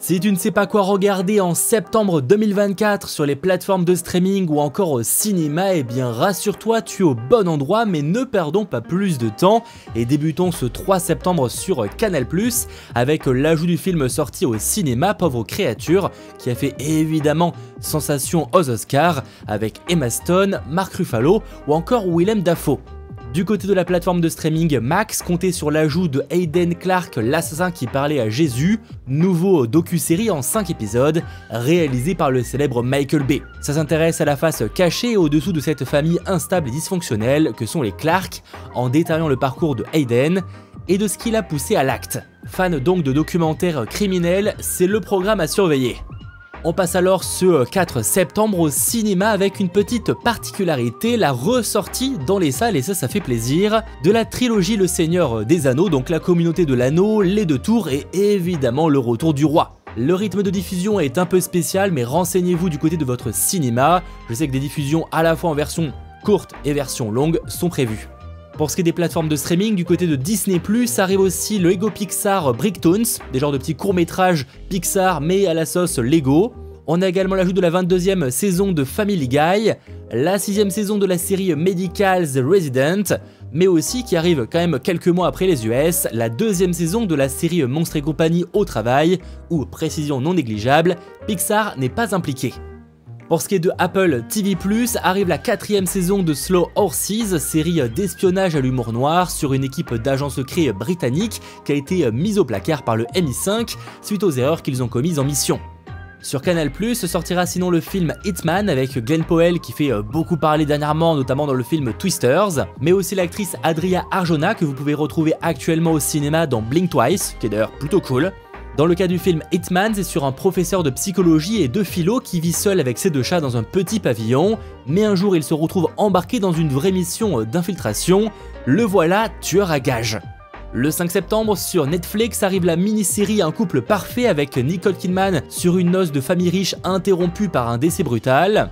Si tu ne sais pas quoi regarder en septembre 2024 sur les plateformes de streaming ou encore au cinéma, eh bien rassure-toi, tu es au bon endroit, mais ne perdons pas plus de temps et débutons ce 3 septembre sur Canal+, avec l'ajout du film sorti au cinéma Pauvre créature, qui a fait évidemment sensation aux Oscars, avec Emma Stone, Mark Ruffalo ou encore Willem Dafoe. Du côté de la plateforme de streaming, Max comptait sur l'ajout de Hayden Clark, l'assassin qui parlait à Jésus, nouveau docu-série en 5 épisodes, réalisé par le célèbre Michael Bay. Ça s'intéresse à la face cachée et au-dessous de cette famille instable et dysfonctionnelle que sont les Clark, en détaillant le parcours de Hayden et de ce qui l'a poussé à l'acte. Fan donc de documentaires criminels, c'est le programme à surveiller. On passe alors ce 4 septembre au cinéma avec une petite particularité, la ressortie dans les salles, et ça fait plaisir, de la trilogie Le Seigneur des Anneaux, donc la communauté de l'anneau, les deux tours et évidemment le retour du roi. Le rythme de diffusion est un peu spécial, mais renseignez-vous du côté de votre cinéma, je sais que des diffusions à la fois en version courte et version longue sont prévues. Pour ce qui est des plateformes de streaming, du côté de Disney+, arrive aussi le Lego Pixar Bricktoons, des genres de petits courts-métrages Pixar mais à la sauce Lego. On a également l'ajout de la 22e saison de Family Guy, la 6e saison de la série Medical's Resident, mais aussi qui arrive quand même quelques mois après les US, la 2e saison de la série Monstres et compagnie au travail, où, précision non négligeable, Pixar n'est pas impliqué. Pour ce qui est de Apple TV+, arrive la 4e saison de Slow Horses, série d'espionnage à l'humour noir sur une équipe d'agents secrets britanniques qui a été mise au placard par le MI5 suite aux erreurs qu'ils ont commises en mission. Sur Canal+, sortira sinon le film Hitman avec Glenn Powell qui fait beaucoup parler dernièrement, notamment dans le film Twisters, mais aussi l'actrice Adria Arjona que vous pouvez retrouver actuellement au cinéma dans Blink Twice, qui est d'ailleurs plutôt cool. Dans le cas du film Hitman, c'est sur un professeur de psychologie et de philo qui vit seul avec ses deux chats dans un petit pavillon, mais un jour il se retrouve embarqué dans une vraie mission d'infiltration, le voilà tueur à gages. Le 5 septembre, sur Netflix, arrive la mini-série Un couple parfait avec Nicole Kidman sur une noce de famille riche interrompue par un décès brutal.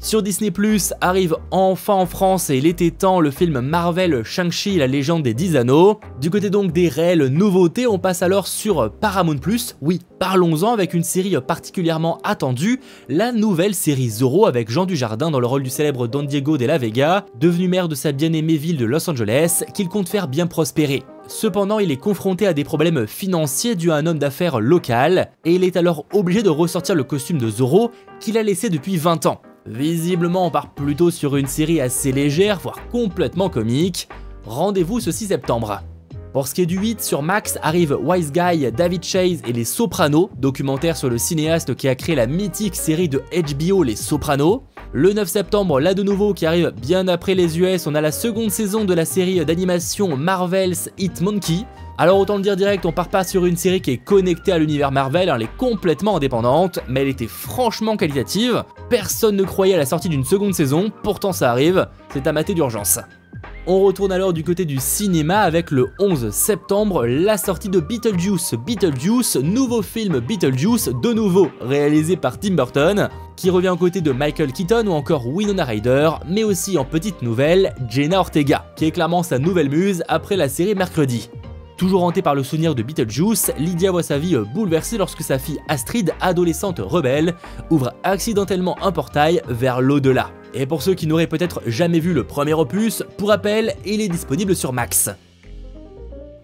Sur Disney+, arrive enfin en France et il était temps le film Marvel Shang-Chi la légende des 10 anneaux. Du côté donc des réelles nouveautés, on passe alors sur Paramount+, oui, parlons-en avec une série particulièrement attendue, la nouvelle série Zorro avec Jean Dujardin dans le rôle du célèbre Don Diego de la Vega, devenu maire de sa bien-aimée ville de Los Angeles, qu'il compte faire bien prospérer. Cependant, il est confronté à des problèmes financiers dus à un homme d'affaires local, et il est alors obligé de ressortir le costume de Zorro qu'il a laissé depuis 20 ans. Visiblement, on part plutôt sur une série assez légère, voire complètement comique. Rendez-vous ce 6 septembre. Pour ce qui est du 8, sur Max arrive Wise Guy, David Chase et Les Sopranos, documentaire sur le cinéaste qui a créé la mythique série de HBO Les Sopranos. Le 9 septembre, là de nouveau qui arrive bien après les US, on a la seconde saison de la série d'animation Marvel's Hitmonkey. Alors autant le dire direct, on part pas sur une série qui est connectée à l'univers Marvel, elle est complètement indépendante, mais elle était franchement qualitative. Personne ne croyait à la sortie d'une seconde saison, pourtant ça arrive, c'est à mater d'urgence. On retourne alors du côté du cinéma avec le 11 septembre, la sortie de Beetlejuice, nouveau film Beetlejuice, de nouveau réalisé par Tim Burton, qui revient aux côtés de Michael Keaton ou encore Winona Ryder, mais aussi en petite nouvelle, Jenna Ortega, qui est clairement sa nouvelle muse après la série Mercredi. Toujours hantée par le souvenir de Beetlejuice, Lydia voit sa vie bouleversée lorsque sa fille Astrid, adolescente rebelle, ouvre accidentellement un portail vers l'au-delà. Et pour ceux qui n'auraient peut-être jamais vu le premier opus, pour rappel, il est disponible sur Max.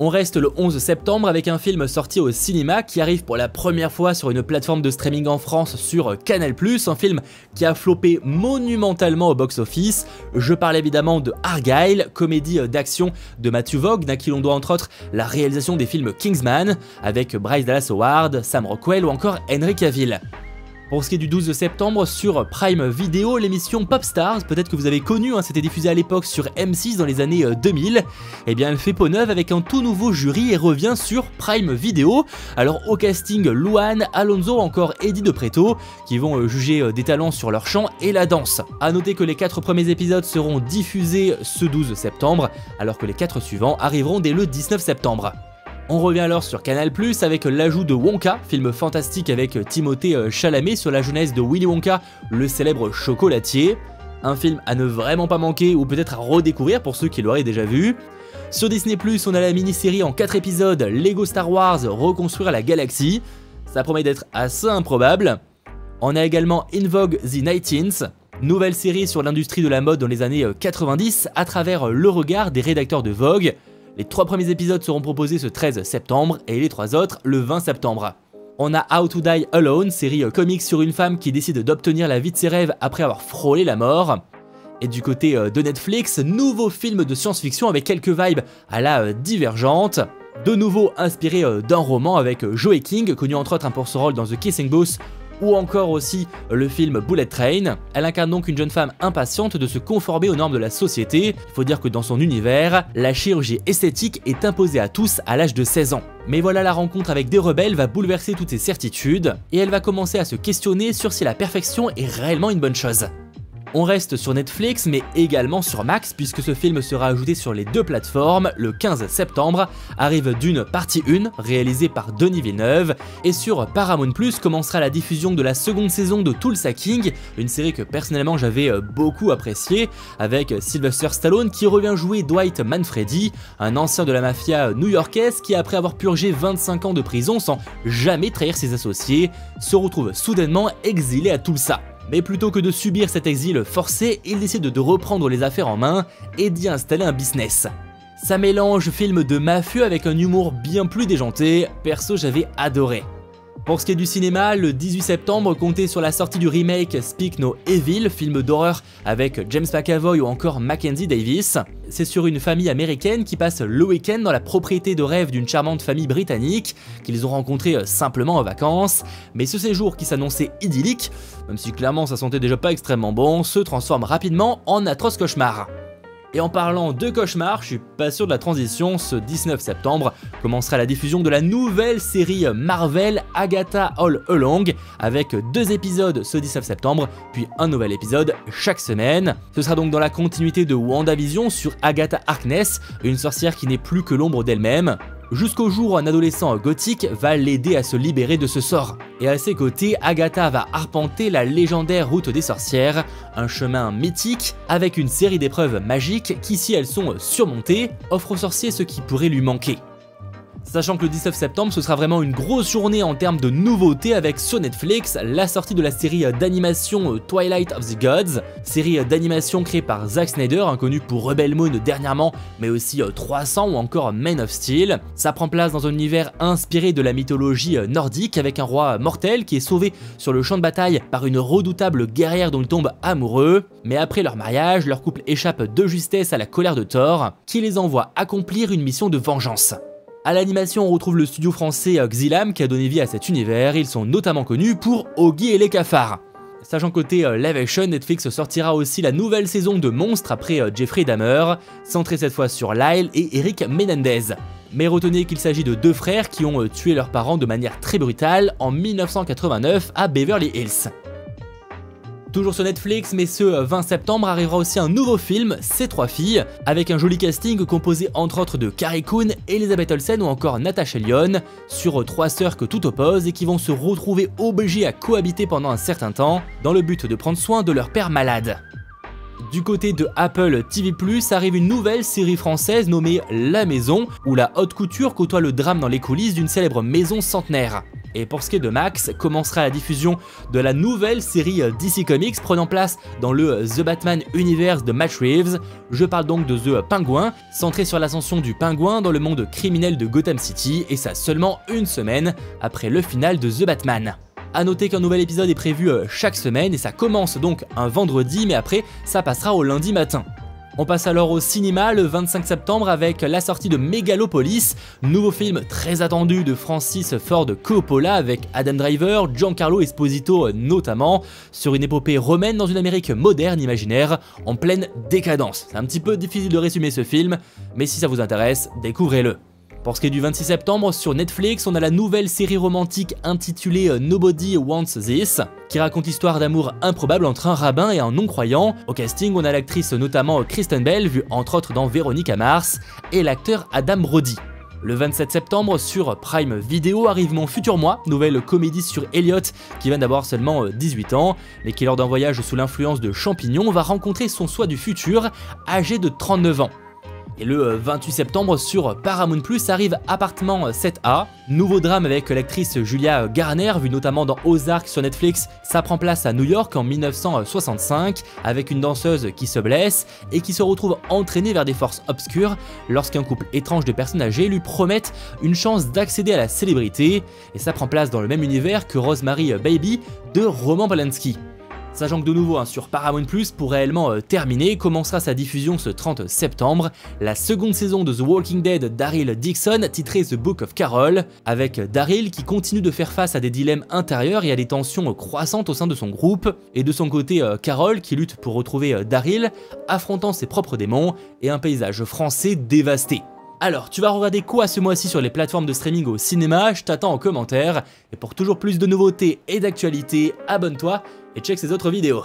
On reste le 11 septembre avec un film sorti au cinéma qui arrive pour la première fois sur une plateforme de streaming en France sur Canal+, un film qui a floppé monumentalement au box-office. Je parle évidemment de Argylle, comédie d'action de Matthew Vaughn, à qui l'on doit entre autres la réalisation des films Kingsman, avec Bryce Dallas Howard, Sam Rockwell ou encore Henry Cavill. Pour ce qui est du 12 septembre, sur Prime Video, l'émission Popstars, peut-être que vous avez connu, c'était diffusé à l'époque sur M6 dans les années 2000, eh bien elle fait peau neuve avec un tout nouveau jury et revient sur Prime Video. Alors au casting, Luan, Alonso, encore Eddie De Pretto, qui vont juger des talents sur leur chant et la danse. A noter que les 4 premiers épisodes seront diffusés ce 12 septembre, alors que les 4 suivants arriveront dès le 19 septembre. On revient alors sur Canal+, avec l'ajout de Wonka, film fantastique avec Timothée Chalamet sur la jeunesse de Willy Wonka, le célèbre chocolatier. Un film à ne vraiment pas manquer ou peut-être à redécouvrir pour ceux qui l'auraient déjà vu. Sur Disney+, on a la mini-série en 4 épisodes Lego Star Wars Reconstruire la galaxie. Ça promet d'être assez improbable. On a également In Vogue the 19th, nouvelle série sur l'industrie de la mode dans les années 90 à travers le regard des rédacteurs de Vogue. Les 3 premiers épisodes seront proposés ce 13 septembre et les 3 autres le 20 septembre. On a How to Die Alone, série comique sur une femme qui décide d'obtenir la vie de ses rêves après avoir frôlé la mort. Et du côté de Netflix, nouveau film de science-fiction avec quelques vibes à la Divergente. De nouveau inspiré d'un roman avec Joey King, connu entre autres pour son rôle dans The Kissing Booth, ou encore aussi le film Bullet Train. Elle incarne donc une jeune femme impatiente de se conformer aux normes de la société. Il faut dire que dans son univers, la chirurgie esthétique est imposée à tous à l'âge de 16 ans. Mais voilà, la rencontre avec des rebelles va bouleverser toutes ses certitudes, et elle va commencer à se questionner sur si la perfection est réellement une bonne chose. On reste sur Netflix mais également sur Max puisque ce film sera ajouté sur les 2 plateformes le 15 septembre, arrive Dune partie 1 réalisée par Denis Villeneuve et sur Paramount+ commencera la diffusion de la 2e saison de Tulsa King, une série que personnellement j'avais beaucoup appréciée avec Sylvester Stallone qui revient jouer Dwight Manfredi, un ancien de la mafia new-yorkaise qui après avoir purgé 25 ans de prison sans jamais trahir ses associés, se retrouve soudainement exilé à Tulsa. Mais plutôt que de subir cet exil forcé, il décide de reprendre les affaires en main et d'y installer un business. Ça mélange film de mafieux avec un humour bien plus déjanté, perso j'avais adoré. Pour ce qui est du cinéma, le 18 septembre, comptez sur la sortie du remake Speak No Evil, film d'horreur avec James McAvoy ou encore Mackenzie Davis. C'est sur une famille américaine qui passe le week-end dans la propriété de rêve d'une charmante famille britannique qu'ils ont rencontré simplement en vacances, mais ce séjour qui s'annonçait idyllique, même si clairement ça sentait déjà pas extrêmement bon, se transforme rapidement en atroce cauchemar. Et en parlant de cauchemar, je suis pas sûr de la transition, ce 19 septembre commencera la diffusion de la nouvelle série Marvel Agatha All Along avec 2 épisodes ce 19 septembre, puis un nouvel épisode chaque semaine. Ce sera donc dans la continuité de WandaVision sur Agatha Harkness, une sorcière qui n'est plus que l'ombre d'elle-même, jusqu'au jour où un adolescent gothique va l'aider à se libérer de ce sort. Et à ses côtés, Agatha va arpenter la légendaire route des sorcières, un chemin mythique avec une série d'épreuves magiques qui, si elles sont surmontées, offrent aux sorciers ce qui pourrait lui manquer. Sachant que le 19 septembre, ce sera vraiment une grosse journée en termes de nouveautés avec sur Netflix la sortie de la série d'animation Twilight of the Gods, série d'animation créée par Zack Snyder, inconnu pour Rebel Moon dernièrement, mais aussi 300 ou encore Man of Steel. Ça prend place dans un univers inspiré de la mythologie nordique avec un roi mortel qui est sauvé sur le champ de bataille par une redoutable guerrière dont il tombe amoureux. Mais après leur mariage, leur couple échappe de justesse à la colère de Thor, qui les envoie accomplir une mission de vengeance. À l'animation, on retrouve le studio français Xylam qui a donné vie à cet univers, ils sont notamment connus pour Oggy et les cafards. Sachant côté live action, Netflix sortira aussi la nouvelle saison de Monstres après Jeffrey Dahmer, centrée cette fois sur Lyle et Eric Menendez. Mais retenez qu'il s'agit de 2 frères qui ont tué leurs parents de manière très brutale en 1989 à Beverly Hills. Toujours sur Netflix, mais ce 20 septembre arrivera aussi un nouveau film, Ces 3 filles, avec un joli casting composé entre autres de Carrie Coon, Elizabeth Olsen ou encore Natasha Lyonne, sur 3 sœurs que tout oppose et qui vont se retrouver obligées à cohabiter pendant un certain temps, dans le but de prendre soin de leur père malade. Du côté de Apple TV+, arrive une nouvelle série française nommée La Maison, où la haute couture côtoie le drame dans les coulisses d'une célèbre maison centenaire. Et pour ce qui est de Max, commencera la diffusion de la nouvelle série DC Comics prenant place dans le The Batman Universe de Matt Reeves. Je parle donc de The Penguin, centré sur l'ascension du pingouin dans le monde criminel de Gotham City, et ça seulement une semaine après le final de The Batman. A noter qu'un nouvel épisode est prévu chaque semaine et ça commence donc un vendredi, mais après ça passera au lundi matin. On passe alors au cinéma le 25 septembre avec la sortie de Megalopolis, nouveau film très attendu de Francis Ford Coppola avec Adam Driver, Giancarlo Esposito notamment, sur une épopée romaine dans une Amérique moderne imaginaire en pleine décadence. C'est un petit peu difficile de résumer ce film, mais si ça vous intéresse, découvrez-le. Pour ce qui est du 26 septembre, sur Netflix, on a la nouvelle série romantique intitulée Nobody Wants This, qui raconte l'histoire d'amour improbable entre un rabbin et un non-croyant. Au casting, on a l'actrice notamment Kristen Bell, vue entre autres dans Véronica Mars, et l'acteur Adam Brody. Le 27 septembre, sur Prime Video, arrive Mon Futur Moi, nouvelle comédie sur Elliot qui vient d'avoir seulement 18 ans, mais qui lors d'un voyage sous l'influence de champignons va rencontrer son soi du futur, âgé de 39 ans. Et le 28 septembre sur Paramount+, arrive Appartement 7A, nouveau drame avec l'actrice Julia Garner, vue notamment dans Ozark sur Netflix. Ça prend place à New York en 1965, avec une danseuse qui se blesse et qui se retrouve entraînée vers des forces obscures lorsqu'un couple étrange de personnes âgées lui promettent une chance d'accéder à la célébrité. Et ça prend place dans le même univers que Rosemary Baby de Roman Polanski. Sachant que de nouveau sur Paramount+, pour réellement terminer, commencera sa diffusion ce 30 septembre, la seconde saison de The Walking Dead Daryl Dixon, titrée The Book of Carol, avec Daryl qui continue de faire face à des dilemmes intérieurs et à des tensions croissantes au sein de son groupe, et de son côté Carol qui lutte pour retrouver Daryl, affrontant ses propres démons et un paysage français dévasté. Alors, tu vas regarder quoi ce mois-ci sur les plateformes de streaming au cinéma? Je t'attends en commentaire. Et pour toujours plus de nouveautés et d'actualités, abonne-toi et check ces autres vidéos.